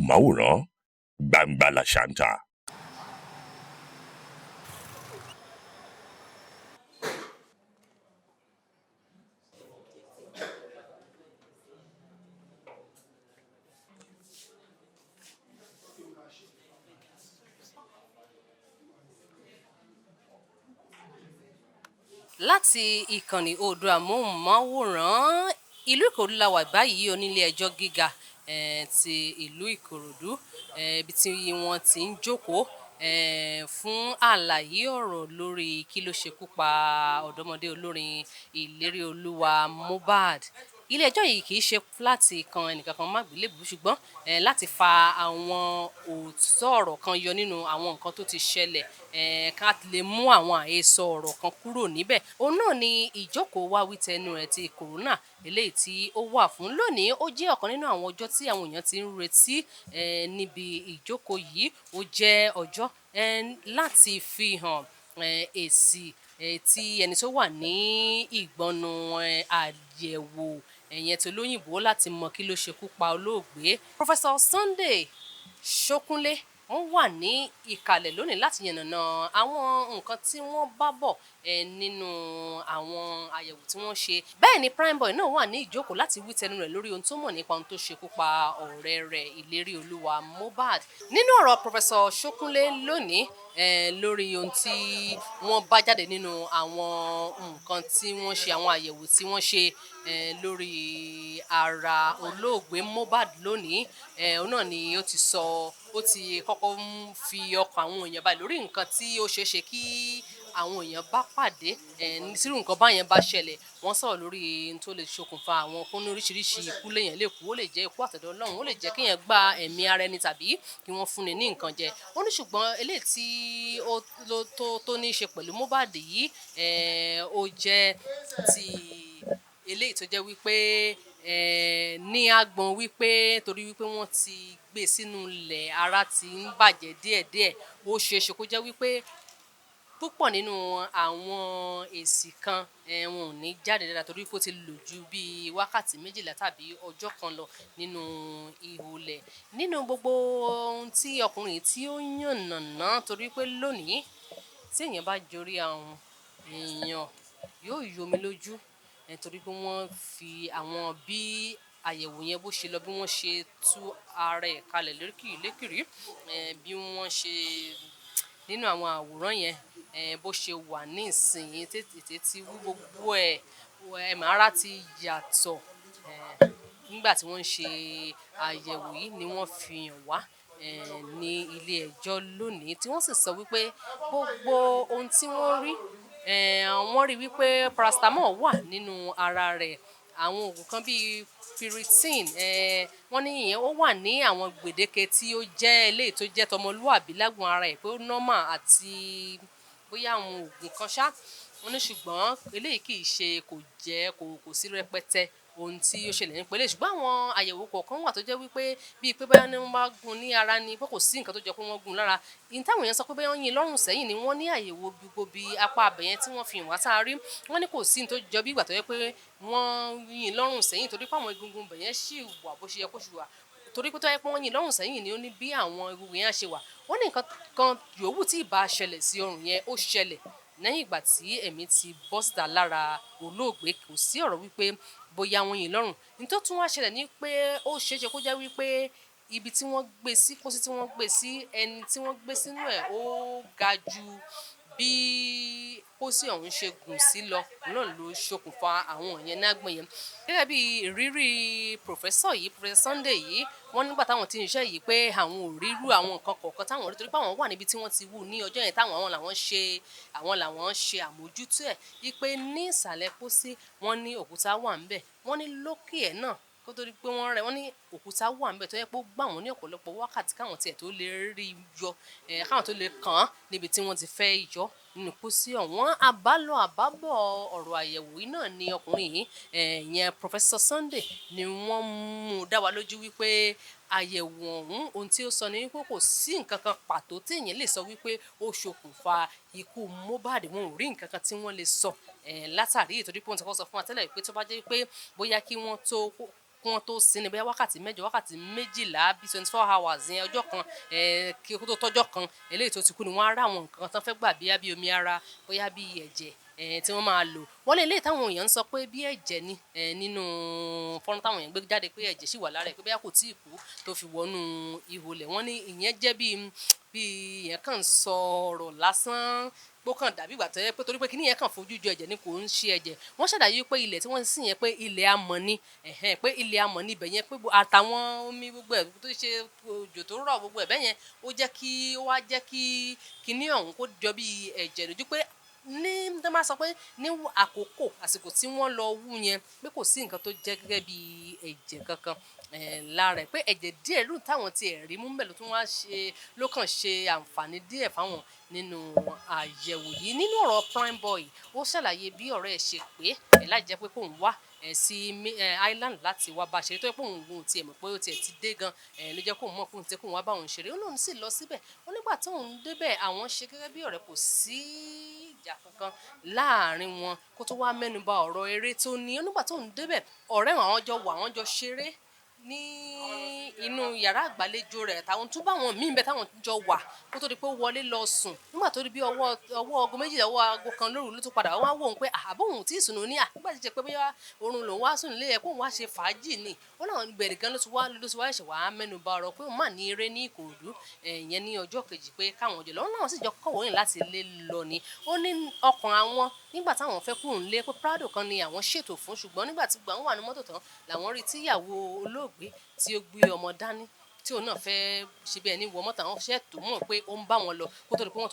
móhùnmáwòrán Gbangba Làṣántà. Láti ìkànnì Oodua móhùnmáwòrán ìlú Ìkòròdú la wà báyìí onílé ẹjọ́ gíga ti ìlú Ìkòròdú ibi tí wọ́n ti ń jókòó fún àlàyé ọ̀rọ̀ lórí kí ló ṣekú pa ọ̀dọ́mọdé olórin ìlérí olúwa Mohbad. Ilé ẹjọ́ yìí kì í ṣe láti kan ẹnìkankan mágbélébùú ṣùgbọ́n láti fa àwọn òótọ́ ọ̀rọ̀ kan yọ nínú àwọn nǹkan tó ti ṣẹlẹ̀ ká lè mú àwọn àhesọ ọ̀rọ̀ kan kúrò níbẹ̀. Òun náà ni ìjókòó wá wí tẹnu rẹ̀ ti kòrónà eléyìí tí ó wà fún lónìí. Ó jẹ́ ọ̀kan nínú àwọn ọjọ́ tí àwọn èèyàn ti ń retí níbi ìjókòó yìí. Ó jẹ́ ọjọ́ láti fi hàn èsì tí ẹni tó wà ní ìgbọnnu àyẹ̀wò ẹ̀yẹn tó lóyìnbó láti mọ kí ló ṣekú pa olóògbé. Professor Sunday Ṣókúnlé wọ́n wà ní ìkàlẹ̀ lónìí láti yànnàná àwọn nǹkan tí wọ́n bá bọ̀ nínú àwọn àyẹ̀wò tí wọ́n ṣe. Bẹ́ẹ̀ ni Primeboy náà wà ní ìjókòó láti wí tẹnu rẹ̀ lórí ohun tó mọ̀ nípa ohun tó ṣekú pa ọ̀rẹ́ rẹ̀ ìlérí olúwa Mohbad. Nínú ọ̀rọ̀ Professor Ṣókúnlé lónìí lórí ohun tí wọ́n bá jáde nínú àwọn nǹkan tí wọ́n ṣe, àwọn àyẹ̀wò tí wọ́n ṣe lórí ara olóògbé Mohbad lónìí, òun náà ni ó ti sọ, ó ti kọ́kọ́ fi ọkàn àwọn èèyàn balẹ̀ lórí nǹkan tí ó ṣeé ṣe kí àwọn èèyàn bá pàdé sírú nǹkan báyẹn bá ṣẹlẹ̀. Wọ́n sọ̀rọ̀ lórí ohun tó lè ṣokùnfà àwọn kún ní oríṣiríṣi ikú léèyàn lè kú. Ó lè jẹ́ ikú àtọ̀dọ̀ Ọlọ́run, ó lè jẹ́ kéèyàn gba ẹ̀mí ara ẹni tàbí kí wọ́n fúnni ní nǹkan jẹ. Ó ní ṣùgbọ́n eléyìí tí tó ní í ṣe pẹ̀lú Mohbad yìí ó jẹ́ ti eléyìí tó jẹ́ wípé ní agbọ̀n wípé torí wípé wọ́n ti gbé sínú ilẹ̀, ara ti ń bàjẹ́ díẹ̀díẹ̀. Ó ṣeé ṣe kó jẹ́ wípé púpọ̀ nínú àwọn èsì kan wọn ò ní jáde dáadáa torí pé ó ti lò ju bíi wákàtí 12 tàbí ọjọ́ kan lọ nínú ihò ilẹ̀. Nínú gbogbo ohun tí ọkùnrin tí ó yànnàná torí pé lónìí tí èèyàn bá jorí àwọn èèyàn yóò yomi lójú torí pé wọ́n fi àwọn bí àyẹ̀wò yẹn bó ṣe lọ, bí wọ́n ṣe tú ara ẹ̀ kalẹ̀ lékìrí bí wọ́n ṣe nínú àwọn àwòrán yẹn bó ṣe wà ní ìsìn tètè tí wú gbogbo ara ti yàtọ̀ nígbà tí wọ́n ń ṣe àyẹ̀wò yìí ni wọ́n fi hàn wá ní ilé ẹjọ́ lónìí tí wọ́n sì sọ wípé gbogbo ohun tí wọ́n rí wọ́n rí wípé paracetamol wà nínú ara rẹ̀, àwọn oògùn kan bíi piriton wọ́n ní ìyẹn ó wà ní àwọn gbèdéke tí ó jẹ́ eléyìí tó jẹ́ tọmọlúwàbí lágbọ̀n ara ẹ̀ pé ó normal àti bóyá àwọn oògùn kan ṣá. Wọ́n ní ṣùgbọ́n eléyìí kì í ṣe kò sí rẹpẹtẹ ohun tí ó ṣẹlẹ̀ nípa eléyìí ṣùgbọ́n àwọn àyẹ̀wò kọ̀ọ̀kan wà tó jẹ́ wípé bíi pé bóyá wọ́n bá gún ní ara ni pé kò sí nǹkan tó jẹ́ pé wọ́n gún lára. Ìyẹn táwọn èèyàn sọ pé bóyá wọ́n yìn lọ́rùn sẹ́yìn ni wọ́n ní àyẹ̀wò gbogbo bíi apá abẹ̀yẹn tí wọ́n fi hàn wá tá a rí. Wọ́n ní kò sí nǹkan tó jọ bí ìgbà tó jẹ́ pé wọ́n yìn lọ́rùn sẹ́yìn torí pé àwọn egungun bẹ̀yẹn ṣì wà bó ṣe yẹ kó ṣì wà torí pé tó jẹ́ pé wọ́n yìn lọ́rùn sẹ́yìn ni ó ní bí àwọn egungun yẹn ṣe wà. Wọ́n ní nǹkan kan yòówù tí ìbá ṣẹlẹ̀ sí ọrùn yẹn ó ṣẹlẹ̀ lẹ́yìn ìgbà tí ẹ̀mí ti bọ́ síta lára olóògbé. Kò sí ọ̀rọ̀ wípé bóyá wọ́n yìn lọ́rùn. Ní tó tún wá ṣẹlẹ̀ ní pé ó ṣeé ṣe kó jẹ́ wípé ibi tí wọ́n gbé sí, pósí tí wọ́n gbé sí, ẹni tí wọ́n gbé sínú ẹ̀ ó ga ju bí pósí ọ̀hún ṣe gùn sí lọ náà ló ṣokùnfà àwọn yẹn nágbọ̀n yẹn. Gẹ́gẹ́ bí ìrírí Professor Sunday yìí, wọ́n nígbà táwọn tí ń ṣiṣẹ́ yìí pé àwọn ò rírú àwọn nǹkan kọ̀ọ̀kan táwọn rí torí pé àwọn wà níbi tí wọ́n ti wú ní ọjọ́ yẹn táwọn làwọn ṣe àmójútó ẹ̀ wípé ní ìsàlẹ̀ pósí wọ́n ní òkúta wà ńbẹ̀, wọ́n ní lókè ẹ̀ náà kó tó di pé wọ́n ní òkúta wà ńbẹ̀ tó yẹ pé ó gbà wọ́n ní ọ̀pọ̀lọpọ̀ wákàtí káwọn tiẹ̀ tó lè rí yọ káwọn tó lè kàn án níbi tí wọ́n ti fẹ́ yọ nínú pósí ọ̀hún. Àbálọ àbábọ̀ ọ̀rọ̀ àyẹ̀wò yìí náà ni ọkùnrin yìí ìyẹn Professor Sunday ni wọ́n mú dá wa lójú wípé àyẹ̀wò ọ̀hún ohun tí ó sọ ni wípé kò sí nǹkan kan pàtó tí èèyàn lè sọ wípé ó ṣokùnfà ikú Mohbad. Wọn ò rí nǹkan kan tí wọ́n lè sọ látàrí ìtorí pé wọ́n ti kọ́ sọ fún wa tẹ́lẹ̀ pé tó bá jẹ́ pé bóyá kí wọ́n tó sin ní bóyá wákàtí mẹ́jọ wákàtí méjìlá bí 24 hours yẹn ọjọ́ kan kí ó tó tọ́jọ́ kan eléyìí tó ti kú ni wọ́n á rá àwọn nǹkan tán fẹ́ gbà bí omi ara bóyá bí ẹ̀jẹ̀ tí wọ́n máa lò wọ́n lè léyìí táwọn èèyàn ń sọ pé bí ẹ̀jẹ̀ ni nínú fọ́nrán táwọn èèyàn gbé jáde pé ẹ̀jẹ̀ sì wà lára ẹ̀ pé bóyá kò tíì kú tó fi wọnú ihò lẹ̀ wọ́n ní ìyẹn jẹ́ bí ìyẹn kàn ń sọ ọ̀rọ̀ lásán bó kàn dàbí ìgbà tó yẹ pé torí pé kíní yẹn kàn fojú jọ ẹ̀jẹ̀ ni kò ń ṣe ẹ̀jẹ̀ wọ́n ṣàlàyé pé ilẹ̀ tí wọ́n sìn yẹn pé ilẹ̀ amọ̀ ni pé ilẹ̀ amọ̀ ni ibẹ̀ yẹn pé àtàwọn omi gbogbo ẹ̀ tó ṣe òjò tó rọ̀ gbogbo ẹ̀ bẹ́ẹ̀ yẹn ó wá jẹ́ kí kíní ọ̀hún kó jọ bí ẹ̀jẹ̀ lójú pé ní tó máa sọ pé ní àsìkò tí wọ́n lọ wú yẹn pé kò sí nǹkan tó jẹ́ gẹ́gẹ́ bí ẹ̀jẹ̀ kankan lára ẹ̀ pé ẹ̀jẹ̀ díẹ̀ lù táwọn ti ẹ̀rí mú bẹ́ẹ̀ ló kàn ṣe àǹfààní díẹ̀ fáwọn nínú àyẹ̀wò yìí nínú ọ̀rọ̀ prime boy ó ṣàlàyé bí ọ̀rẹ́ ẹ̀ ṣe pé láì jẹ́ pé kóun wá sí island láti wá bá ṣeré tó yẹ pé òun tiẹ̀ mọ̀ pé ó tiẹ̀ ti dé gan ló jẹ́ kóun mọ̀ kóun tẹ́ kóun wá bá òun ṣeré ó lóun sì lọ síbẹ̀ ó nígbà tóun débẹ̀ àwọn ṣe gẹ́gẹ́ bí ọ̀rẹ́ kò sí ìjà kankan láàrin wọn kó tó wá mẹ́nuba ọ̀rọ̀ eré tó ní ó nígbà tóun débẹ̀ ọ̀rẹ́ àwọn jọ ṣeré ní inú yàrá àgbàlejò rẹ̀ táwọn tún bá wọn míì bẹ táwọn jọ wà kó tó di pé ó wọlé lọ sùn nígbà tó di bí ọwọ́ aago méjìlá ọwọ́ aago kan lóru ló tún padà wá wò ó pé àbóhùn tí ì sùn ní nígbà tí jẹ pé bóyá oorun lòun wá sùn nílé ẹ kóun wá ṣe fàájì ni ó náà bẹ̀rẹ̀ gan ló ti wá ẹ̀ṣẹ̀ wá mẹ́nu bà ọ̀rọ̀ pé òun mà ní eré ní Ìkòròdú ìyẹn ní ọjọ́ kejì pé káwọn jọ lọ náà sì jọ kọ̀wé yìí láti lé lọ ni ó ní ọkàn àwọn nígbà táwọn fẹ́ kúrò nílé pé Prado kan ni àwọn ṣètò fún ṣùgbọ́n nígbà tí gbà ń wà ní mọ́tò tán làwọn rí tíyàwó olóògbé tí ó gbé ọmọ dání tí òun náà fẹ́ ṣe bí ẹni wọ mọ́tò àwọn ṣẹ́ tó mọ̀ pé ó ń bá wọn lọ kó tó di pé wọ́n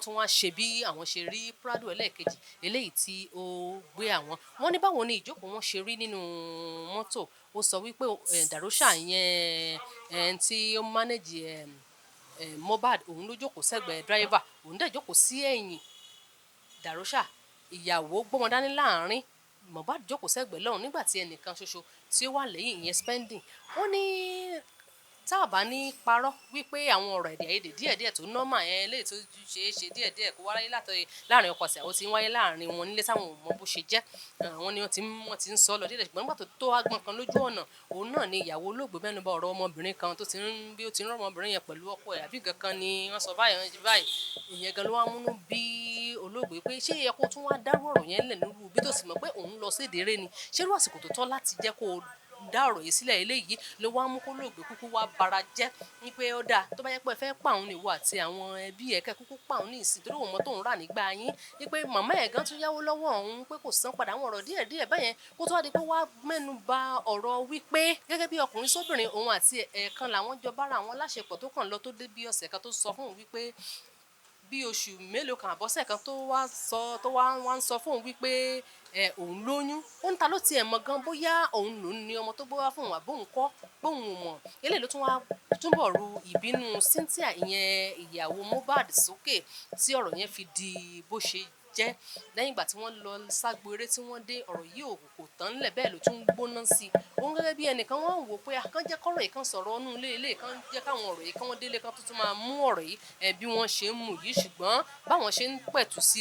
tún wá ṣe bí àwọn ṣe rí Prado ẹlẹ́ẹ̀kejì eléyìí tí ó gbé àwọn wọ́n ní báwo ni ìjókòó wọn ṣe rí nínú mọ́tò ó sọ wípé Darosha yẹn tí ó manage Mohbad òun ló jókòó sẹ́gbẹ̀ẹ́ driver òun dẹ̀ jókòó sí ẹ̀yìn Darosha ìyàwó gbọ́mọ dání láàrin Mohbad jókòó sẹ́gbẹ̀ẹ́ lọ́hùn nígbà tí ẹnìkan ṣoṣo tí ó wà lẹ́yìn ìyẹn spending ó ní tá a bá ní parọ́ wípé àwọn ọ̀rọ̀ èdè àìyedè díẹ̀díẹ̀ tó nọ́mà léyìí tó ṣeé ṣe díẹ̀díẹ̀ kó wáyé láàrin ọkọ àti àwọn tí ń wáyé láàrin wọn nílé táwọn ò mọ bó ṣe jẹ́ wọn ni wọ́n ti ń sọ lọ díẹ̀ ṣùgbọ́n nígbà tó agbọ̀n kan lójú ọ̀nà òun náà ni ìyàwó olóògbé mẹ́nuba ọ̀rọ̀ ọmọbìnrin kan tó ti ń rán ọmọbìnrin yẹn pẹ̀lú ọkọ ẹ̀ àbí gankan ni wọ́n sọ báyìí ìyẹn gan ló wá múnú bí olóògbé pé ṣé yẹ kó tún wá dárú ọ̀rọ̀ yẹn lẹ̀ nírú bí tó sì mọ̀ pé òun lọ sí ìdérè ni ṣé irú àsìkò tó tọ́ láti jẹ́ kó dá ọ̀rọ̀ yìí sílẹ̀ eléyìí ló wá mú kó lóògbé kúkú wá bara jẹ́ wípé ó dáa tó bá yẹ pé ẹ fẹ́ pa òun nìwọ àti àwọn ẹbí ẹ̀ kẹ́ kúkú pa òun ní ìsìn torí òun mọ́ tóun rà nígbà yín wípé màmá ẹ̀ gan tún yáwó lọ́wọ́ òun pé kò san padà àwọn ọ̀rọ̀ díẹ̀díẹ̀ bẹ́yẹn kó tó wá di pé wá mẹ́nu ba ọ̀rọ̀ wípé gẹ́gẹ́ bí ọkùnrin sóbìnrin òun àti ẹ̀ẹ̀kan làwọn jọ bára àwọn láṣepọ̀ tó kàn lọ tó dé bí ọ̀sẹ̀ kan tó sọ fún òun wípé bí oṣù mélòó kan àbọ̀sẹ̀ kan tó wá ń sọ fún òun wípé òun lóyún ó ń ta ló tiẹ̀ mọ̀ gan bóyá òun lòún ní ọmọ tó gbé wá fún òun àbóhùn kọ́ bóun ò mọ̀ eléyìí ló tún wá túbọ̀ ru ìbínú Cynthia ìyẹn ìyàwó Mohbad sókè tí ọ̀rọ̀ yẹn fi di bó ṣe jẹ́ lẹ́yìn ìgbà tí wọ́n lọ ságbo eré tí wọ́n dé ọ̀rọ̀ yìí kò tán ńlẹ̀ bẹ́ẹ̀ ló tún gbóná sí i òun gẹ́gẹ́ bí ẹnìkan wọ́n ń wò pé kán jẹ́ kọ́rọ̀ yìí kan sọ̀rọ̀ ọnú ilé kan jẹ́ káwọn ọ̀rọ̀ yìí kán wọ́n délé kan tuntun máa mú ọ̀rọ̀ yìí bí wọ́n ṣe ń mú yìí ṣùgbọ́n báwọn ṣe ń pẹ̀tù sí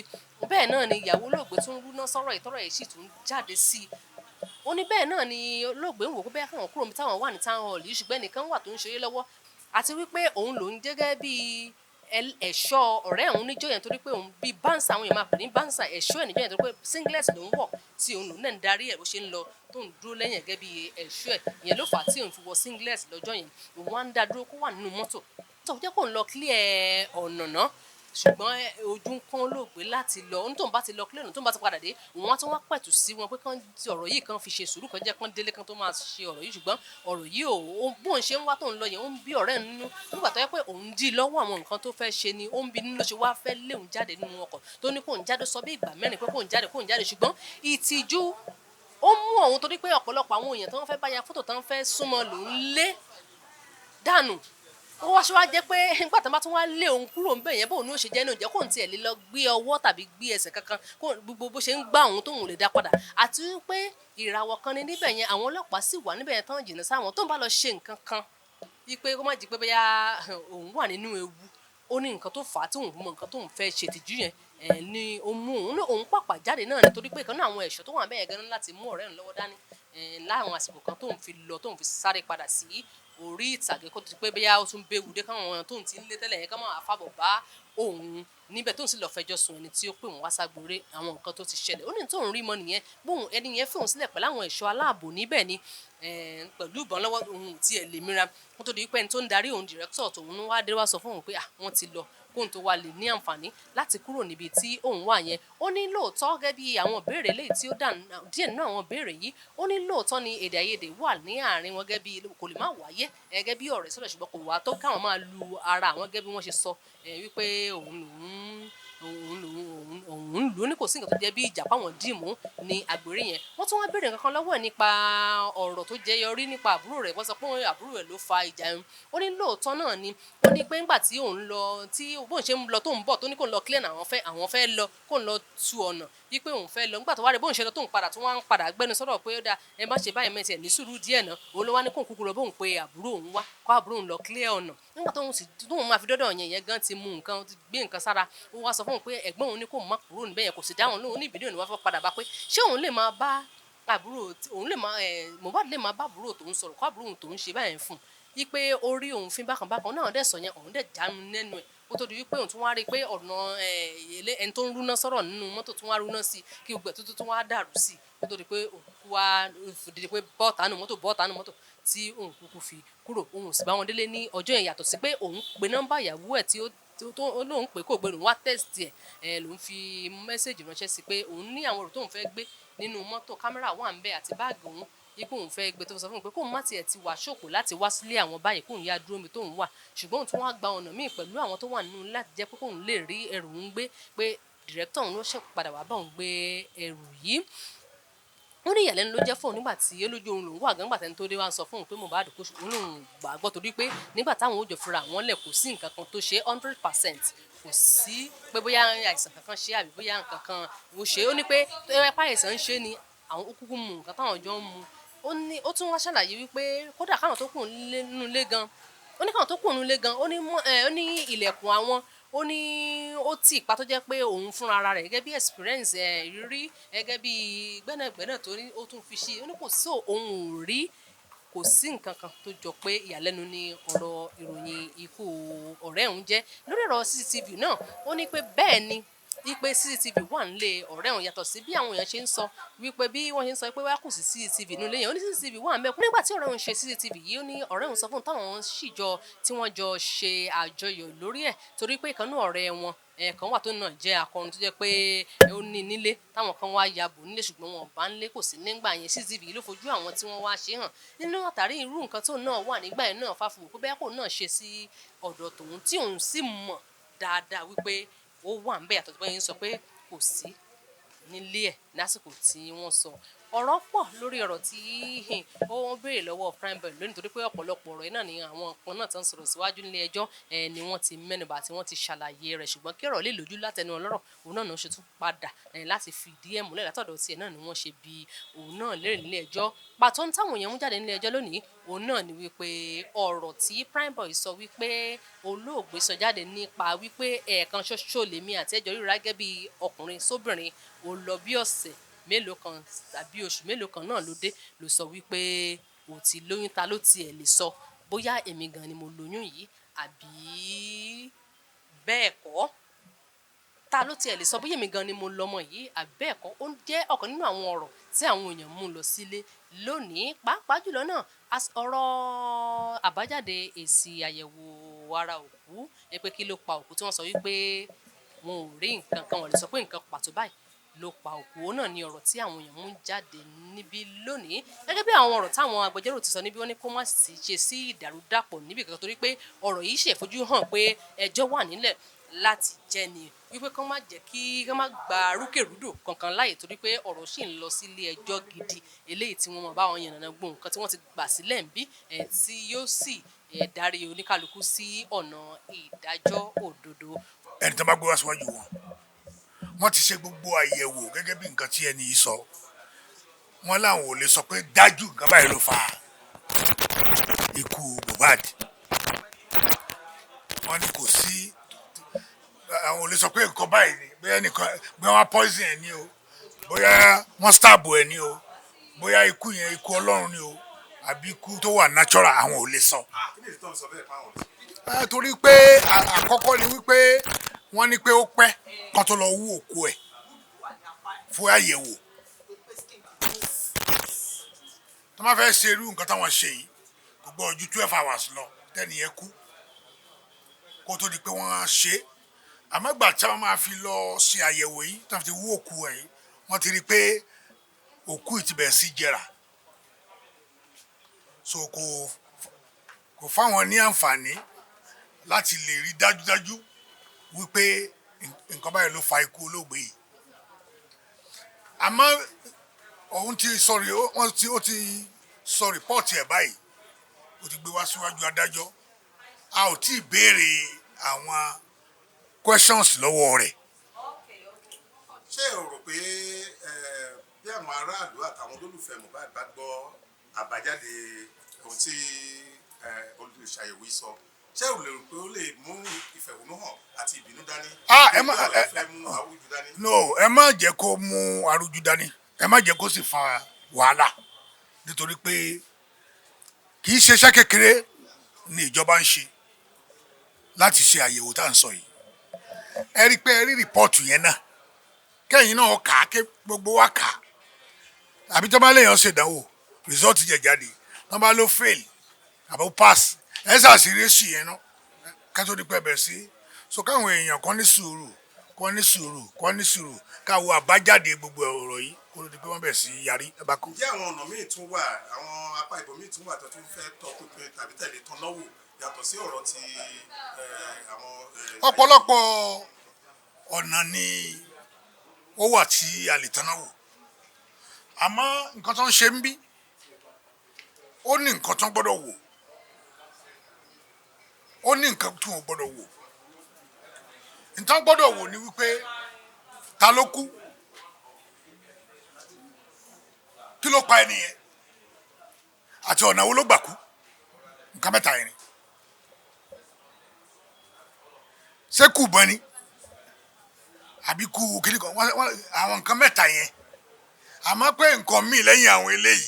bẹ́ẹ̀ náà ni ìyàwó olóògbé tún rúná sọ̀rọ̀ ìtọ́rọ̀ yìí sì tún jáde sí i ó ní bẹ́ẹ̀ náà ni olóògbé ń wò pé bẹ́ẹ̀ káwọn kúrò mi táwọn wà ní town hall yìí ṣùgbọ́n ẹnìkan wà tó ń ṣeré lọ́wọ́ àti wípé òun lòún gẹ́gẹ́ bíi ẹ̀ṣọ́ ọ̀rẹ́ òun níjọ́ yẹn torí pé òun bíi bánsà àwọn èèyàn máa pè ní bánsà ẹ̀ṣọ́ ẹ̀ níjọ́ yẹn torí pé singlet ló ń wọ̀ tí òun lòún náà ń darí ẹ̀ bó ṣe ń lọ tó ń dúró lẹ́yìn ẹ̀gẹ́ bíi ẹ̀ṣọ́ ẹ̀ ìyẹn ló fà á tí òun fi wọ singlet lọ́jọ́ yẹn òun wá ń dá dúró kó wà nínú mọ́tò tó jẹ́ kó ń lọ clear ọ̀nà náà ṣùgbọ́n ojú ń kán olóògbé láti lọ ohun tóun bá ti lọ clear ọ̀nà tóun bá ti padà dé òun wá tún wá pẹ̀tù sí wọn pé kán ti ọ̀rọ̀ yìí kan fi ṣe sùúrù kan jẹ́ kán délé kan tó máa ṣe ọ̀rọ̀ yìí ṣùgbọ́n ọ̀rọ̀ yìí bóun ṣe ń wá tóun lọ yẹn ó ń bí ọ̀rẹ́ nínú nígbà tó yẹ pé òun dí lọ́wọ́ àwọn nǹkan tó fẹ́ ṣe ni ó ń bi nínú ló ṣe wá fẹ́ léun jáde nínú ọkọ̀ tó ní kóun jáde sọ bí ìgbà mẹ́rin pé kóun jáde ṣùgbọ́n ìtìjú ó mú òun torí pé ọ̀pọ̀lọpọ̀ àwọn èèyàn tó ń fẹ́ bá ya fótò tó ń fẹ́ súnmọ́ lòun lé dànù ó wá ṣe wá jẹ́ pé nígbà tó bá tún wá lé òun kúrò ńbẹ̀ yẹn bóun ní ó ṣe jẹ́ ní òjẹ́ kóun tiẹ̀ lè lọ gbé ọwọ́ tàbí gbé ẹsẹ̀ kankan gbogbo bó ṣe ń gbá òun tóun lè dá padà àti wípé ìràwọ̀ kan ni níbẹ̀ yẹn àwọn ọlọ́pàá sì wà níbẹ̀ yẹn tán jìnnà sáwọn tó ń bá lọ ṣe nǹkan kan wípé kó má jí pé bóyá òun wà nínú ewu ó ní nǹkan tó fà á tí òun mọ nǹkan tóun fẹ́ ṣe tìjú yẹn ni ó mú òun pàpà jáde náà nítorí pé kan náà àwọn ẹ̀ṣọ́ tó wà bẹ́ẹ̀ gan láti mú ọ̀rẹ́ òun lọ́wọ́ dání láwọn àsìkò kan tóun fi sáré padà sí orí ìtàgé kó tó ti pé bóyá ó tún béwu dé káwọn ọ̀ràn tóun ti ń lé tẹ́lẹ̀ yẹn ká máa fàbọ̀ bá òun níbẹ̀ tóun sì lọ fẹjọ́ sùn ẹni tí ó pè wọ́n wá ságbóré àwọn nǹkan tó ti ṣẹlẹ̀ ó ní tóun rí mọ́ nìyẹn bóun ẹni yẹn fóun sílẹ̀ pẹ̀lú àwọn ẹ̀ṣọ́ aláàbò níbẹ̀ ni pẹ̀lú ìbọn lọ́wọ́ òun tí ẹ̀ lè mìíràn kó tó di pé ẹni tó ń darí òun dìrẹ́kítọ̀ tòun wá dé wá sọ fún òun pé wọ́n ti lọ kóun tó wá lè ní àǹfààní láti kúrò níbi tí òun wà yẹn ó ní lóòótọ́ gẹ́gẹ́ bí àwọn ìbéèrè léyìí tí ó dà díẹ̀ nínú àwọn ìbéèrè yìí ó ní lóòótọ́ ni èdè àìyedè wà ní àárín wọn gẹ́gẹ́ bí kò lè má wáyé gẹ́gẹ́ bí ọ̀rẹ́ sọ̀rọ̀ ṣùgbọ́n kò wá tó káwọn máa lu ara àwọn gẹ́gẹ́ bí wọ́n ṣe sọ wípé òun lù ú ní kò sí nǹkan tó jẹ́ bí ìjà páwọn dìímú ní àgbèrè yẹn wọ́n tún wá béèrè nǹkan kan lọ́wọ́ ẹ̀ nípa ọ̀rọ̀ tó jẹ yọrí nípa àbúrò rẹ̀ wọ́n sọ pé àbúrò rẹ̀ ló fa ìjà yẹn ó ní lóòótọ́ náà ni ó ní pé ńgbà tí òun lọ tí bóun ṣe ń lọ tóun bọ̀ tó ní kóun lọ clear àwọn fẹ́ lọ kóun lọ tu ọ̀nà wípé òun fẹ́ lọ nígbà tó wá rí bóun ṣe lọ tóun padà tó wá ń padà gbẹ́nu sọ̀rọ̀ pé ó dáa ẹ má ṣe báyìí mẹ́tì ẹ̀ ní sùúrù díẹ̀ náà òun ló wá ní kóun kúkú lọ bóun pe àbúrò òun wá kó àbúrò òun lọ clear ọ̀nà nígbà tóun máa fi dọ́dọ̀ yẹn gan ti mú nǹkan gbé nǹkan sára ó wá sọ fún òun pé ẹ̀gbọ́n òun ní kóun má kúrò níbẹ̀ yẹn kò sì dáhùn lóhun ní ìbílẹ̀ òun wá fẹ́ padà bá pé ṣé òun lè máa bá àbúrò òun lè máa Mohbad lè máa bá àbúrò tòun sọ̀rọ̀ kó àbúrò tòun ṣe báyẹn fún yí pé orí òun fi bákan náà dẹ̀ sọ yẹn òun dẹ̀ jánu nẹ́nu ẹ̀ ó tó di wípé òun tún wá rí i pé ọ̀nà ẹni tó ń rúná sọ̀rọ̀ nínú mọ́tò tún wá rúná sí i kí gbogbo ẹ̀ tún wá dàrú sí i ó tó di pé òun wá dìde pé bọ́ọ̀tánù mọ́tò tí òun kúkú fi kúrò òun sì bá wọn délé ní ọjọ́ yẹn yàtọ̀ sí pé òun pe nọ́mbà ìyàwó ẹ̀ tí ó lóun pé kò gbé lòun wá tẹ́sítì ẹ̀ lòun fi mẹ́sẹ̀jì ránṣẹ́ sí pé òun ní àwọn èrò tóun fẹ́ gbé nínú mọ́tò kámẹ́rà wà ń bẹ àti báàgì òun ipò òun fẹ́ gbé tó sọ fún un pé kóun má tiẹ̀ ti wà ṣòpò láti wá sílé àwọn báyìí kóun yá dúró mi tóun wà ṣùgbọ́n òun tún wá gba ọ̀nà míì pẹ̀lú àwọn tó wà nínú láti jẹ́ pé kóun lè rí ẹrù òun gbé pé dìrẹ́kítọ̀ òun ló ṣẹ̀ padà wá bá òun gbé ẹrù yìí ó ní ìyàlẹ́nu ló jẹ́ fóun nígbà tí olójú oorun lòun wà gan nígbà tẹ́ni tó dé wá ń sọ fóun pé Mohbad kò òun lòun gbàgbọ́ torí pé nígbà táwọn òjò fúnra àwọn lẹ̀ kò sí nǹkan kan tó ṣe 100% kò sí pé bóyá àìsàn kankan ṣe àbí bóyá nǹkan kan ó ṣe ó ní pé tó yẹ pé àìsàn ń ṣe ni àwọn ó kúkú mu nǹkan táwọn jọ ń mu ó tún wá ṣàlàyé wípé kódà káwọn tó kù nínú ilé gan ó ní káwọn tó kù nínú ilé gan ó ní ilẹ̀kùn àwọn ó ní ó tì pa tó jẹ́ pé òun fúnra ara rẹ̀ gẹ́gẹ́ bí experience ìrírí gẹ́gẹ́ bí gbẹ́nàgbẹ́nà tó ní ó tún fi ṣe ó ní kò sí òun ò rí kò sí nǹkan kan tó jọ pé ìyàlẹ́nu ni ọ̀rọ̀ ìròyìn ikú ọ̀rẹ́ òun jẹ́ lórí ọ̀rọ̀ CCTV náà ó ní pé bẹ́ẹ̀ ni wípé CCTV wà nílé ọ̀rẹ́ òun yàtọ̀ sí bí àwọn èèyàn ṣe ń sọ wípé bí wọ́n ṣe ń sọ pé wá kù sí CCTV nílé yẹn ó ní CCTV wà ń bẹ nígbà tí ọ̀rẹ́ òun ṣe CCTV yìí ó ní ọ̀rẹ́ òun sọ fún táwọn tí wọ́n jọ ṣe àjọyọ̀ lórí ẹ̀ torí pé ìkànnì ọ̀rẹ́ wọn kan wà tó náà jẹ́ akọrin tó jẹ́ pé ó ní nílé táwọn kan wá yabò nílé ṣùgbọ́n wọn bá nílé kò sí nígbà yẹn CCTV yìí ló fojú àwọn tí wọ́n wá ṣe hàn nínú àtàrí irú nǹkan tó náà wà nígbà yẹn náà fáfù pé bẹ́ẹ̀ kò náà ṣe sí ọ̀dọ̀ tòun tí òun sì mọ̀ dáadáa wípé ó wà ń bẹ yàtọ̀ tó bá yẹn sọ pé kò sí nílé ẹ̀ lásìkò tí wọ́n sọ ọ̀rọ̀ pọ̀ lórí ọ̀rọ̀ tí ó béèrè lọ́wọ́ Primeboy lónìí torí pé ọ̀pọ̀lọpọ̀ ọ̀rọ̀ yìí náà ni àwọn kan náà tó ń sọ̀rọ̀ síwájú nílé ẹjọ́ ni wọ́n ti mẹ́nubà tí wọ́n ti ṣàlàyé rẹ̀ ṣùgbọ́n kí ọ̀rọ̀ lè lójú látẹnu ọlọ́rọ̀ òun náà ṣe tún padà láti fìdí ẹ̀ múlẹ̀ látọ̀dọ̀ tiẹ̀ náà ni wọ́n ṣe bi òun náà lérè nílé ẹjọ́ pàtó ní táwọn èèyàn mú jáde nílé ẹjọ́ lónìí òun náà ni wípé ọ̀rọ̀ tí Primeboy sọ wípé olóògbé sọ jáde nípa wípé ẹ̀ẹ̀kan ṣoṣo lèmi àti ẹjọ́ ríra gẹ́gẹ́ bí ọkùnrin sóbìnrin ó lọ bí ọ̀sẹ̀ mélòó kan tàbí oṣù mélòó kan náà ló dé ló sọ wípé ò ti lóyún ta ló tiẹ̀ lè sọ bóyá èmi gan ni mo lóyún yìí àbí bẹ́ẹ̀ kọ́ ta ló tiẹ̀ lè sọ bóyá èmi gan ni mo lọ́mọ yìí àbí bẹ́ẹ̀ kọ́ ó jẹ́ ọ̀kan nínú àwọn ọ̀rọ̀ tí àwọn èèyàn mú lọ sílé lónìí pàápàá jùlọ náà ọ̀rọ̀ àbájáde èsì àyẹ̀wò ara òkú pé kí ló pa òkú tí wọ́n sọ wípé wọn ò rí nǹkan kan wọ́n lè sọ pé nǹkan pàtó báyìí ló pa òkú náà ní ọ̀rọ̀ tí àwọn èèyàn mú jáde níbí lónìí gẹ́gẹ́ bí àwọn ọ̀rọ̀ táwọn agbẹjọ́rò ti sọ níbí wọ́n ní kó má sì ṣe sí ìdàrúdàpọ̀ níbi kankan torí pé ọ̀rọ̀ yìí ṣèfojú hàn pé ẹjọ́ wà nílẹ̀ láti jẹ́ ni wípé kán má jẹ́ kí kán má gba rúkèrúdò kankan láàyè torí pé ọ̀rọ̀ ṣì ń lọ sílé ẹjọ́ gidi eléyìí tí wọ́n mọ̀ bá wọn yànnàná gbóhùn nǹkan tí wọ́n ti gbà sílẹ̀ ń bí tí yóò sì darí oníkálukú sí ọ̀nà ìdájọ́ òdodo. ẹni tó bá gbé wá síwájú wọ́n ti ṣe gbogbo àyẹ̀wò gẹ́gẹ́ bí nǹkan tí ẹni yìí sọ wọ́n láwọn ò lè sọ pé dájú nǹkan báyìí ló fa ikú Mohbad wọ́n ní kò sí àwọn ò lè sọ pé nǹkan báyìí ni bóyá nìkan bóyá wọ́n poison ẹ̀ ní o bóyá wọ́n stab ẹ̀ ní o bóyá ikú yẹn ikú Ọlọ́run ni o àbí ikú tó wà natural àwọn ò lè sọ. Torí pé àkọ́kọ́ ni wípé wọ́n ní pé ó pẹ́ kan tó lọ wú òkú ẹ̀ fún àyẹ̀wò tó máa fẹ́ ṣe irú nǹkan táwọn ṣe yìí kò gbọ́ ju 12 hours lọ tẹ́ni yẹn kú kó tó di pé wọ́n ṣe àmọ́ ìgbà tí wọ́n máa fi lọ ṣe àyẹ̀wò yìí tó fi wú òkú ẹ̀ yìí wọ́n ti rí i pé òkú yìí ti bẹ̀rẹ̀ sí jẹrà so kò fáwọn ní àǹfààní láti lè rí dájúdájú wípé nǹkan báyìí ló fa ikú olóògbé yìí àmọ́ òun ti ó ti sọ rìpọ́ọ̀tì ẹ̀ báyìí ó ti gbé wá síwájú adájọ́ a ò tí ì béèrè àwọn questions lọ́wọ́ rẹ̀. ṣé o rò pé bí àwọn aráàlú àtàwọn olólùfẹ́ Mohbad bá gbọ́ àbájáde ohun tí olùṣàyẹ̀wò yìí sọ ṣé o lè rò pé ó lè mú ìfẹ̀hónúhàn àti ìbínú dání? ẹ má jẹ́ kó mú arújú dání ẹ má jẹ́ kó sì fa wàhálà nítorí pé kì í ṣe iṣẹ́ kékeré ni ìjọba ń ṣe láti ṣe àyẹ̀wò tá à ń sọ yìí ẹ rí i pé ẹ rí rìpọ́ọ̀tù yẹn náà kẹ́yìn náà kà á ké gbogbo wa kà á àbí tó bá léèyàn ṣèdánwò rìsọ́ọ̀tì jẹ̀ jáde tó bá ló fail àbó pass ẹ ṣàṣírí èsì yẹn náà ká tó di pẹ́ bẹ̀ sí so káwọn èèyàn kan ní sùúrù káwọ àbájáde gbogbo ọ̀rọ̀ yìí kó ló di pé wọ́n bẹ̀ sí yarí ẹ bá kú. jẹ́ àwọn ọ̀nà míì tún wà àwọn apá ìbò míì tún wà tó tún fẹ́ tọ́ pínpín tàbí tẹ̀lé tán náwó yàtọ̀ sí ọ̀rọ̀ ti àwọn. ọ̀pọ̀lọpọ̀ ọ̀nà ni ó wà tí a lè tán náwó àmọ́ nǹkan tó ń ṣe ń bí ó ní nǹkan tó ń gbọ́dọ̀ wò ó ní nǹkan tó ń gbọ́dọ̀ wò nǹkan gbọ́dọ̀ wò ni wípé ta ló kú kí ló pa ẹni yẹn àti ọ̀nà wo ló gbà kú nǹkan mẹ́ta yẹn ni ṣé kú bọ́n ni àbí kú kíní kan àwọn nǹkan mẹ́ta yẹn àmọ́ pé nǹkan míì lẹ́yìn àwọn eléyìí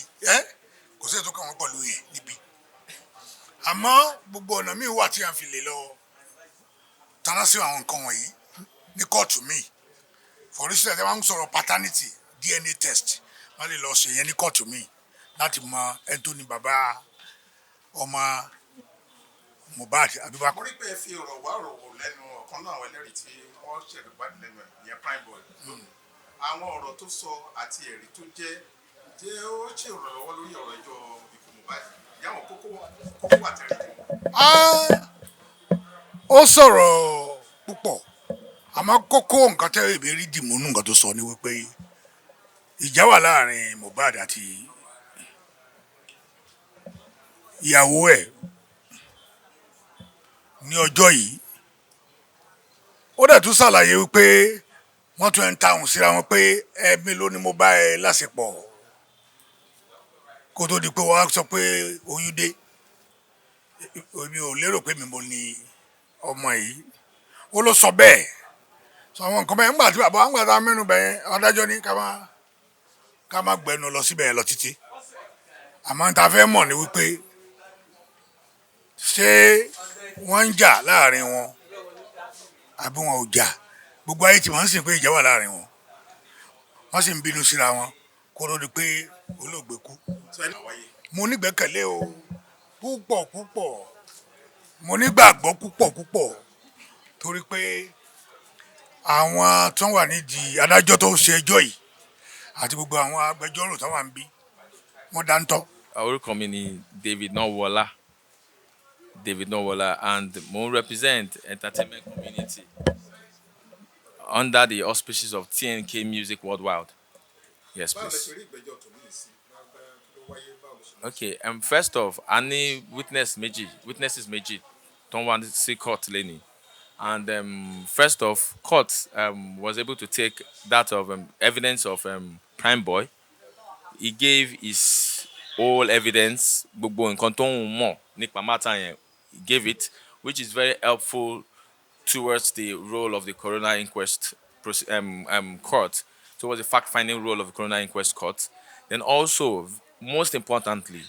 kò sí ètò kan wọ́n pẹ̀lú yẹn níbí àmọ́ gbogbo ọ̀nà míì wà tí a fi lè lọ tanná sí àwọn nǹkan wọ̀nyí ní kóòtù míì for instance ẹ máa ń sọ̀rọ̀ paternity DNA test wọ́n lè lọ ṣe yẹn ní kóòtù míì láti mọ ẹni tó ní bàbá ọmọ Mohbad àbíbá. mo rí pé ẹ fi ọ̀rọ̀ wá ọ̀rọ̀ wò lẹ́nu ọ̀kan náà àwọn ẹlẹ́rìí tí wọ́n ṣèlúgbàdì lẹ́nu ẹ̀ yẹn prime boy àwọn ọ̀rọ̀ tó sọ àti ẹ̀rí tó jẹ́ ó ṣe ìrànlọ́wọ́ lórí ọ̀rọ̀ ẹjọ́ ikú Mohbad yàwọn kókó wà tẹ̀lé. ó sọ̀rọ̀ púpọ̀ àmọ́ kókó nǹkan tẹ́ èmi rí dìmú nù nǹkan tó sọ ni wípé ìjà wà láàrin Mohbad àti ìyàwó ẹ̀ ní ọjọ́ yìí ó dẹ̀ tún ṣàlàyé wípé wọ́n tún ń tahùn síra wọn pé ẹ̀mí ló ní mo bá ẹ láṣepọ̀ kó tó di pé wọ́n á sọ pé oyún dé èmi ò lérò pé mi mo ní ọmọ yìí ó ló sọ bẹ́ẹ̀ sọ àwọn nǹkan bẹ́ẹ̀ ńgbà tí bàbá ńgbà tá a mẹ́nu bẹ́ẹ̀ adájọ́ ní ká má gbẹnu lọ síbẹ̀ yẹn lọ títí àmọ́ tá a fẹ́ mọ̀ ní wípé ṣé wọ́n ń jà láàrin wọn àbí wọn ò jà gbogbo ayé tí wọ́n ń sìn pé ìjà wà láàrin wọn wọ́n sì ń bínú síra wọn kó ló di pé olóògbé kú. mo nígbẹ́kẹ̀lé o púpọ̀ mo nígbàgbọ́ púpọ̀ torí pé àwọn tó wà nídìí adájọ́ tó ṣe ẹjọ́ yìí àti gbogbo àwọn agbẹjọ́rò tó wà ń bí wọ́n dáńtọ́. Orúkọ mi ni David Nowola, and mo represent entertainment community under the auspices of TNK Music Worldwide. Yes, please. Okay, first off, any witnesses méjì tó wá sí court lẹ́ni. And first off, court was able to take that of evidence of Prime Boy. He gave his whole evidence, gbogbo nǹkan tó ń mọ̀ nípa matter yẹn, he gave it, which is very helpful towards the role of the coroner inquest court towards the fact-finding role of the coroner inquest court. Then also, most importantly,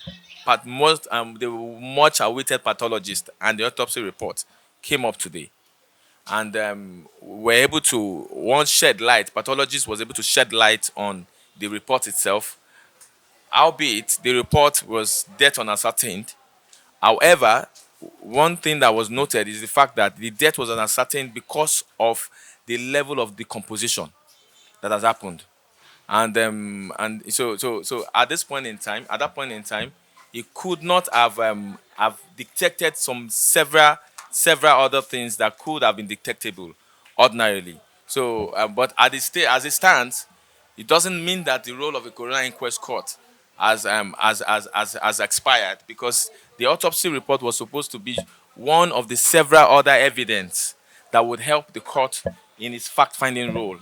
the much-awaited pathologist and the autopsy report came up today, and were able to shed light. Pathologist was able to shed light on the report itself, albeit the report was death unascertained. However, one thing that was noted is the fact that the death was unascertained because of the level of decomposition that has happened. And at that point in time, he could not have detected several other things that could have been detectable ordinarily. So, but as it stands, it doesn't mean that the role of a coroner inquest court has expired, because the autopsy report was supposed to be one of the several other evidence that would help the court in its fact-finding role.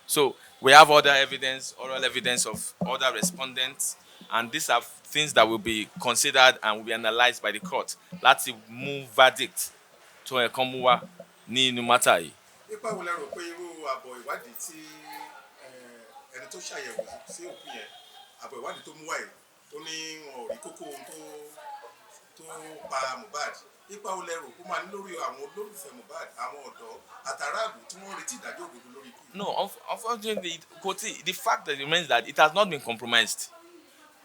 So we have other evidence, oral evidence of other respondents, and these are things that will be considered and will be analyzed by the court. Láti mú verdict tó ẹ̀ kan mú wá ní inú matter yìí. Ipa wo lẹ rò pé irú àbọ̀ ìwádìí tí ẹni tó ṣàyẹ̀wò sí òkú yẹn, àbọ̀ ìwádìí tó mú wáyé tó ní wọn ò rí kókó ohun tó pa Mohbad, ipa wo lẹ rò kó máa ní lórí àwọn olólùfẹ́ Mohbad, àwọn ọ̀dọ́ àtàràlù tí wọ́n retí ìdájọ́ òdodo lórí ikú? No, unfortunately, the fact that remains that it has not been compromised.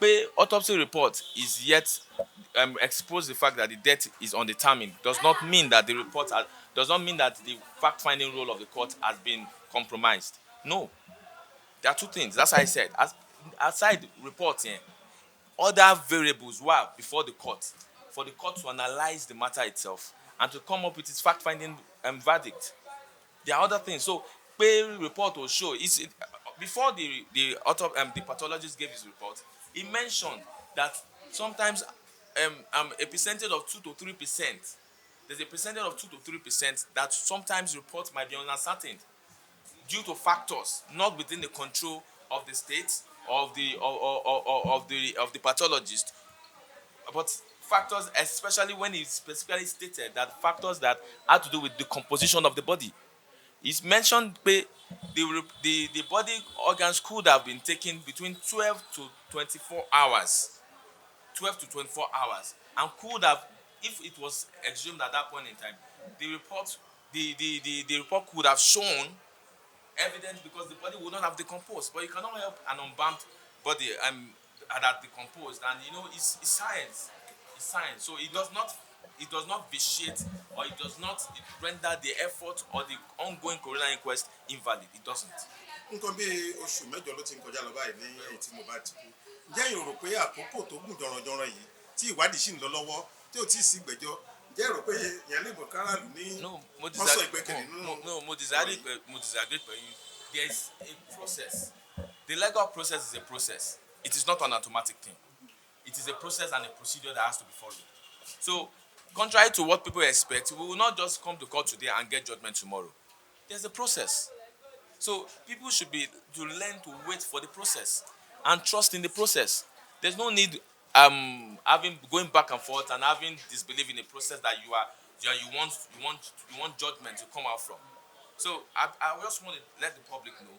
The autopsy report is yet expose the fact that the death is undetermined. Does not mean that the fact-finding role of the court has been compromised. No, there are two things. That's why I said, aside reporting, other variables were before the court for the court to analyze the matter itself and to come up with its fact-finding verdict. There are other things. So, the report will show. Before the pathologist gave his report, he mentioned that sometimes a percentage of 2 to 3%. There's a percentage of 2 to 3% that sometimes reports might be uncertain due to factors not within the control of the state of the pathologist, but factors, especially when he specifically stated that factors that had to do with the composition of the body. It's mentioned the body organs could have been taken between 12 to 24 hours. 12 to 24 hours. And could have, if it was exhumed at that point in time, the report could have shown evidence, because the body would not have decomposed. But you cannot help an unbound body that decomposed. And it's science. It's science. So it does not vitiate, or it does not render the effort or the ongoing coroner inquest invalid. It doesn't. Nǹkan bí oṣù mẹ́jọ ló ti ń kọjá lọ báyìí ní ẹ̀yìn tí Mohbad ti kú. Ǹjẹ́ ẹ̀yin rò pé àkókò tó gùn jọ̀rọ̀jọ̀rọ̀ yìí tí ìwádìí ṣì ń lọ lọ́wọ́ tí ò tí ì sí ìgbẹ́jọ́, ǹjẹ́ ẹ rò pé ìyẹn lè mọ̀ káràlú ní ọ̀sọ̀ ìgbẹ́kẹ̀lé nínú? No, mo disagree pẹ̀lú you. There is a process. The legal process is a process. It is not an automatic thing. It is a process and a procedure that has to be followed. So, contrary to what people expect, we will not just come to court today and get judgment tomorrow. There's a process. So people should to learn to wait for the process and trust in the process. There's no need going back and forth and having disbelief in a process that you want judgment to come out from. So I just want to let the public know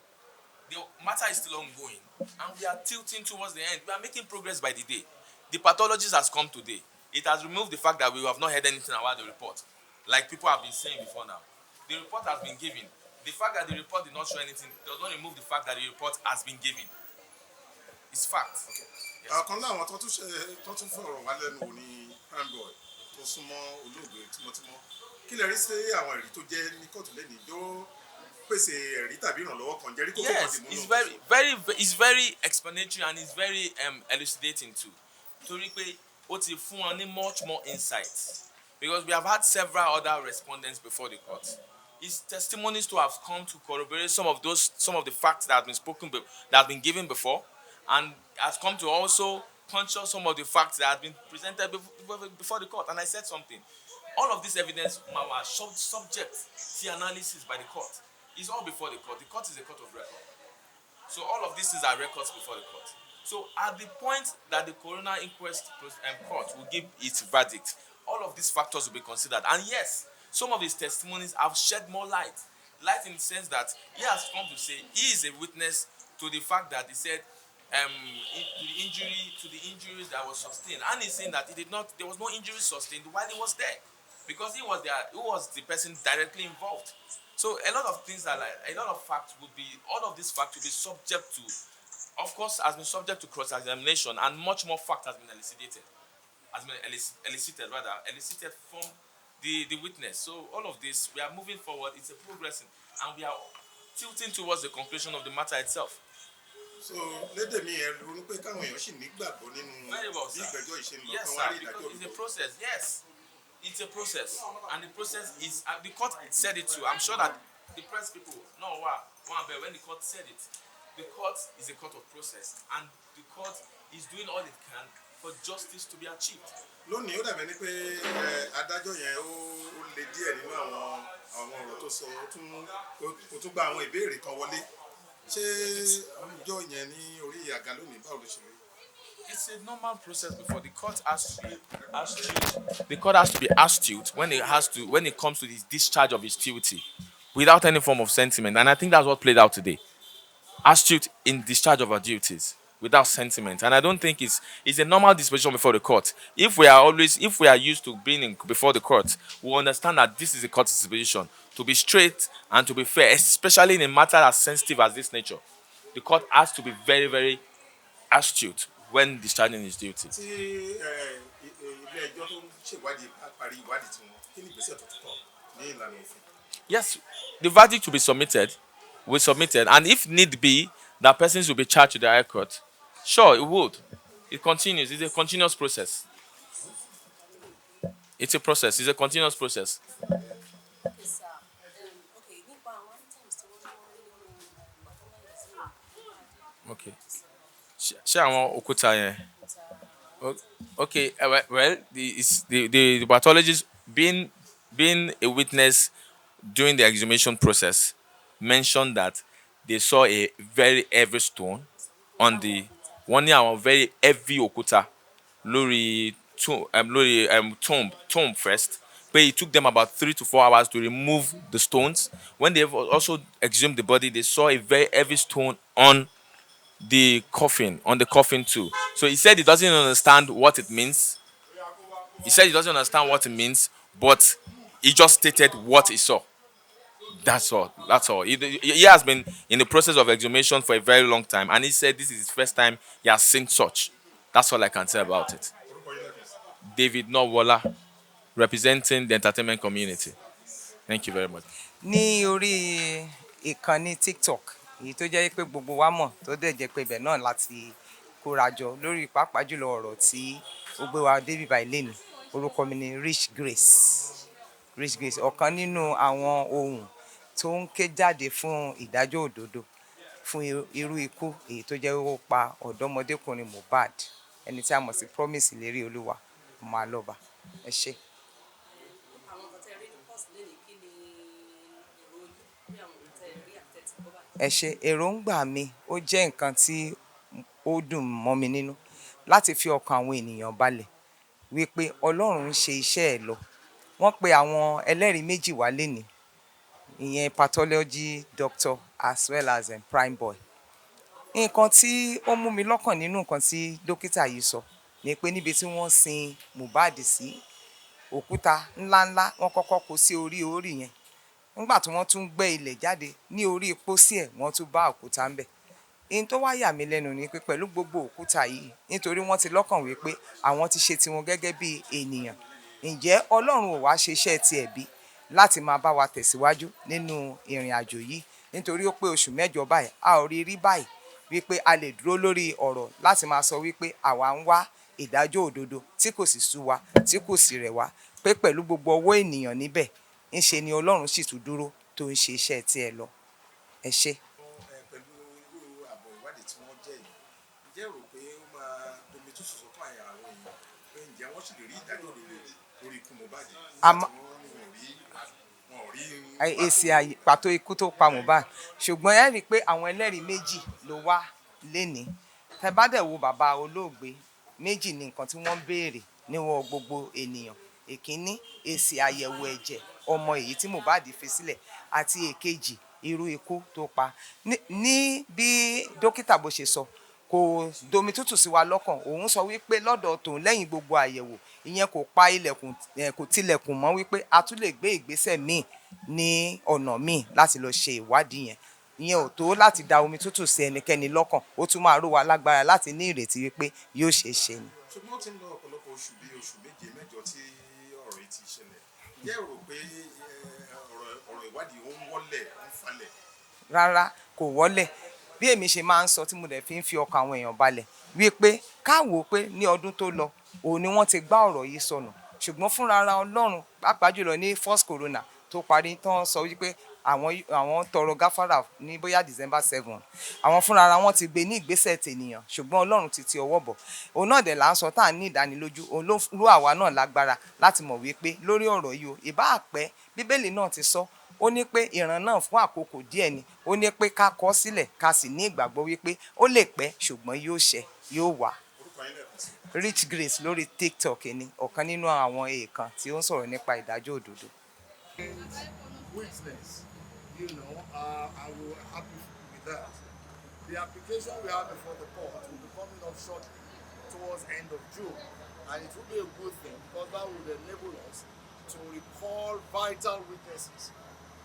the matter is still ongoing and we are tilting towards the end. We are making progress by the day. The pathologist has come today. It has removed the fact that we have not heard anything about the report, like people have been saying before now. The report has been given. The fact that the report did not show anything does not remove the fact that the report has been given. It's fact. Kan láwọn tó tún fọ̀rọ̀ wá lẹ́nu wò ní Handboy tó súnmọ́ olóògbé tímọ́tímọ́. Kí lẹ rí sí àwọn ẹ̀rí tó jẹ́ ní kóòtù lẹ́nu ìjọ pèsè ẹ̀rí tàbí ìrànlọ́wọ́ kan jẹ́rí kókó kan dì mú lọ? It's very explanatory and it's very elucidating too. Torí pé ó ti fún wọn ní much more insight, because we have had several other respondents before the court. His testimonies to have come to corroborate some of the facts that have been that have been given before, and has come to also puncture some of the facts that have been presented before the court. And I said something. All of this evidence are subject to analysis by the court. It's all before the court. The court is a court of record. So all of these things are records before the court. So at the point that the coroner inquest court will give its verdict, all of these factors will be considered. And yes, some of his testimonies have shed more light light in the sense that he has come to say he is a witness to the fact that he said to the injuries that was sustained, and he's saying that there was no injury sustained while he was there, because he was there, he was the person directly involved. So a lot of things a lot of facts would be, all of these facts would be subject to, of course, has been subject to cross-examination, and much more fact has been elicited from the witness. So all of this, we are moving forward, it's a progressing, and we are tilting towards the conclusion of the matter itself. So lédè mi ẹ ronú pé káwọn èèyàn sì nígbàgbọ́ nínú Very well, bí sir. ìgbẹ́jọ́ yìí ṣe ń lọ Yes, kán sir, wá rí because ìdájọ́ it's a òdodo. process. Yes, it's a process, and the process is the court said it too. I'm sure that the press people know when the court said it. The court is a court of process, and the court is doing all it can for justice to be achieved. Lónìí ó dàbẹ̀ ni pé adájọ́ yẹn ó le díẹ̀ nínú àwọn ọ̀rọ̀ tó sọ, ó tún gba àwọn ìbéèrè kan wọlé. Ṣé ọjọ́ yẹn ní orí àga lónìí báwo ló ṣe rí? It's a normal process before the court has to be astute. The court has to be astute when it comes to the discharge of its duty, without any form of sentiment, and I think that's what played out today. Astute in discharge of our duties without sentiment, and I don't think it's a normal disposition before the court. If we are used to being before the court, we understand that this is a court disposition to be straight and to be fair, especially in a matter as sensitive as this nature. The court has to be very, very astute when discharging its duty. Tí ilé ẹjọ́ tó ń ṣèwádìí parí ìwádìí tiwọn, kí ni ìgbésẹ̀ tó tọ́ ní ìlànà òfin? Yes, the verdict will be submitted. And if need be, that persons will be charged to the High Court. Sure, it would. It continues. It's a continuous process. It's a process. It's a continuous process. Okay. Ṣé àwọn òkúta yẹn? Okay. Well, the pathologist being a witness during the exhumation process mentioned that they saw a very heavy stone on the one near very heavy òkúta lórí tomb first. But it took them about 3 to 4 hours to remove the stones. When they also exhumed the body, they saw a very heavy stone on the coffin too. So he said he doesn't understand what it means. But he just stated what he saw. That's all. He has been in the process of exhumation for a very long time, and he said this is his first time he has seen such. That's all I can say about it. David Nowola, representing the entertainment community. Thank you very much. Ní orí ìkànnì TikTok, èyí tó jẹ́ pé gbogbo wa mọ̀, tó dẹ̀ jẹ́ pé ibẹ̀ náà láti kórajọ lórí pàápàá jùlọ ọ̀rọ̀ tí ó gbé wa débi báyìí lénìí. Orúkọ mi ni Rich Grace, ọ̀kan nínú àwọn ohun tó ń ké jáde fún ìdájọ́ òdodo fún irú ikú èyí tó jẹ́ ó pa ọ̀dọ́mọdékùnrin Mohbad, ẹni tí a mọ̀ sí Promise Ìlérí Olúwa ọmọ Alọ́ba. Ẹ ṣé. Ẹ ṣé, èròǹgbà mi ó jẹ́ nǹkan tí ó dùn mọ́ mi nínú láti fi ọkàn àwọn ènìyàn balẹ̀ wípé Ọlọ́run ń ṣe iṣẹ́ ẹ̀ lọ. Wọ́n pe àwọn ẹlẹ́rìí méjì wá lénìí, ìyẹn pathology doctor as well as prime boy. Nǹkan tí ó mú mi lọ́kàn nínú nǹkan tí dókítà yìí sọ ni pé níbi tí wọ́n sin Mohbad sí, òkúta ńláńlá wọ́n kọ́kọ́ kó sí orí yẹn. Nígbà tí wọ́n tún gbẹ́ ilẹ̀ jáde ní orí pósí ẹ̀, wọ́n tún bá òkúta ńbẹ̀. Ihun tó wá yà mí lẹ́nu ni pé pẹ̀lú gbogbo òkúta yìí, nítorí wọ́n ti lọ́kàn wípé àwọn ti ṣe tiwọn gẹ́gẹ́ bí ènìyàn, ǹjẹ́ Ọlọ́run ò wá ṣe iṣẹ́ tiẹ̀ bí láti máa bá wa tẹ̀síwájú nínú ìrìn àjò yìí? Nítorí ó pé oṣù 8 báyìí, a ò rí báyìí wípé a lè dúró lórí ọ̀rọ̀ láti máa sọ wípé àwa ń wá ìdájọ́ òdodo tí kò sì sú wa, tí kò sì rẹ̀ wá, pé pẹ̀lú gbogbo ọwọ́ ènìyàn níbẹ̀, ńṣe ni Ọlọ́run sì tún dúró tó ń ṣe iṣẹ́ tiẹ̀ lọ. Ẹ ṣé. Pẹ̀lú irú àbọ̀ ìwádìí tí wọ́n jẹ́ yìí, ǹjẹ́ rò pé ó máa domi tútù sọ́kàn àyà àwọn èèyàn pé ǹjẹ́ wọ́n sì lè rí ìdájọ́ òdodo lórí ikú Mohbad? Èsì pàtó ikú tó pa Mohbad, ṣùgbọ́n ẹ rí i pé àwọn ẹlẹ́rìí méjì ló wá lénìí. Tẹ́ bá dẹ̀ wo bàbá olóògbé, méjì ni nǹkan tí wọ́n béèrè níwọ̀n gbogbo ènìyàn. Èkíní, èsì àyẹ̀wò ẹ̀jẹ̀ ọmọ èyí tí Mohbad fi sílẹ̀ àti èkejì irú ikú tó pa. Ní bí dókítà bó ṣe sọ kò domi tútù sí wa lọ́kàn, òun sọ wípé lọ́dọ̀ tòun lẹ́yìn gbogbo àyẹ̀wò ìyẹn kò pa ilẹ̀kùn kò tilẹ̀kùn mọ́ wípé a tún lè gbé ìgbésẹ̀ míì ní ọ̀nà míì láti lọ ṣe ìwádìí yẹn. Ìyẹn ò tó láti da omi tútù sí ẹnikẹ́ni lọ́kàn, ó tún máa ró wa lágbára láti ní ìrètí wípé yóò ṣeé ṣe ni. ṣùgbọ́n ó ti ń lọ ọ̀pọ̀lọpọ̀ oṣù bíi oṣù méje mẹ́jọ tí ọ̀rọ̀ yìí ti ṣẹlẹ̀. Ǹjẹ́ ẹ rò pé ọ̀rọ̀ ìwádìí ó ń wọ́lẹ̀ ó ń falẹ̀? Rárá kò wọ́lẹ̀. Bí èmi ṣe máa ń sọ tí mo dẹ̀ fi ń fi ọkàn àwọn èèyàn balẹ̀ wípé ká wò ó pé ní ọdún tó lọ òun ni wọ́n ti gbá ọ̀rọ̀ yìí sọnù, ṣùgbọ́n fúnra ara Ọlọ́run pàápàá jùlọ ní first corona tó parí tán sọ wípé àwọn tọrọ gáfárà ní bóyá December 7 àwọn fúnra ara wọn ti gbé ní ìgbésẹ̀ tènìyàn, ṣùgbọ́n Ọlọ́run ti ọwọ́ bọ̀. Òun náà dẹ̀ là ń sọ tá à ní ìdánilójú, òun ló àwa náà lágbára láti mọ̀ wípé lórí ọ̀rọ̀ yìí o ìbá àpẹ́ Bíbélì náà ti sọ, ó ní pé ìran náà fún àkókò díẹ̀ ni, ó ní pé ká kọ sílẹ̀ ká sì ní ìgbàgbọ́ wípé ó lè pẹ́ ṣùgbọ́n yóò ṣẹ yóò wà. Rich Grace lórí TikTok ni ọ̀kan nínú àwọn èèkàn tí ó ń sọ̀rọ̀ nípa ìdájọ́ òdodo. Witness, I will happy with that. The application we have before the court will be coming up shortly towards end of June, and it will be a good thing because that would enable us to recall vital witnesses,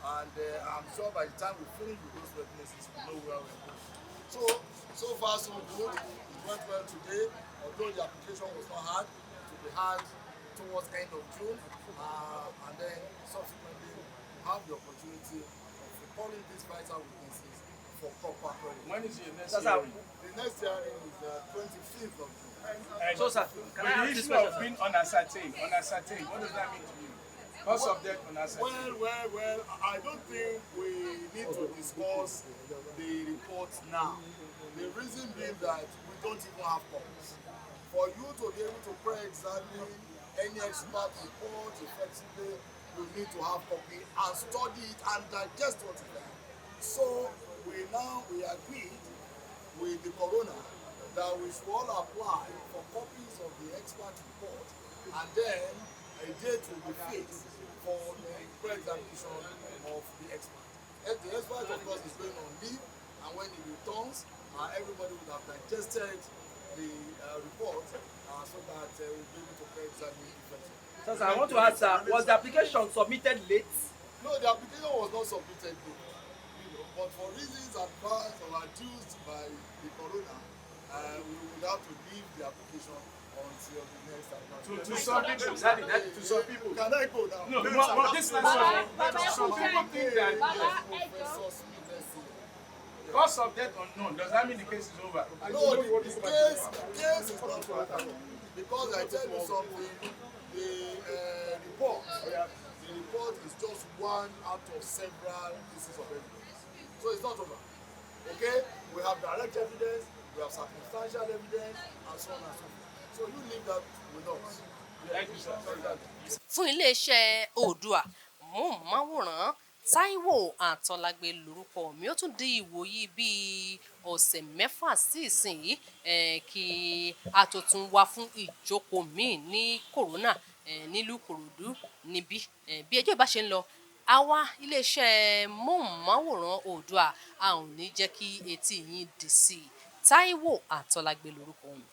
and I'm sure by the time we finish with those witnesses, we know where we're going. So far so good. It went well today, although the application was not hard, to be hard towards end of June, and then subsequently have the opportunity of recalling these vital witnesses for proper hearing. When is your next hearing? The next hearing is 25th of June. So, sir, can I ask this question? Of being unascertained, what does that mean to you? Cause of death unascertained. Well, I don't think we need to discuss the reports now. The reason being that we don't even have copies. For you to be able to pre-examine any expert report effectively, you need to have copy and study it and digest what you learn. So we agreed with the coroner that we should all apply for copies of the expert report, and then a date will be fixed for the pre-examination of the expert. The expert, of course, is going on leave, and when he returns, everybody will have digested the report so that we'll be able to pre-examine effectively. So, sir, I want to ask, was the application submitted late? No, the application was not submitted late. But for reasons advanced or adduced by the coroner, we would have to leave the application until the next application. To some people, to some people. Can I go now? No, this is some people think that cause of death unknown. Does that mean the case is over? No, the case is not over. Because I tell you something, the report is just one out of several pieces of evidence. So it's not over. Okay? We have direct evidence, we have circumstantial evidence, and so on and so forth. So you leave that with us. Thank you, sir. Fún iléeṣẹ́ Oodua móhùnmáwòrán Táíwò Àtọ́lágbé lórúkọ mi, ó tún di ìwòyí bíi ọ̀sẹ̀ mẹ́fà sí ìsinyìí kí a tó tún wá fún ìjókòó míì ní corona nílùú Ìkòròdú níbí bí ẹjọ́ ìbá ṣe ń lọ àwa iléeṣẹ́ móhùnmáwòrán Oodua a ò ní jẹ́ kí etí yín dì sí i. Táíwò Àtọ́lágbé lórúkọ mi.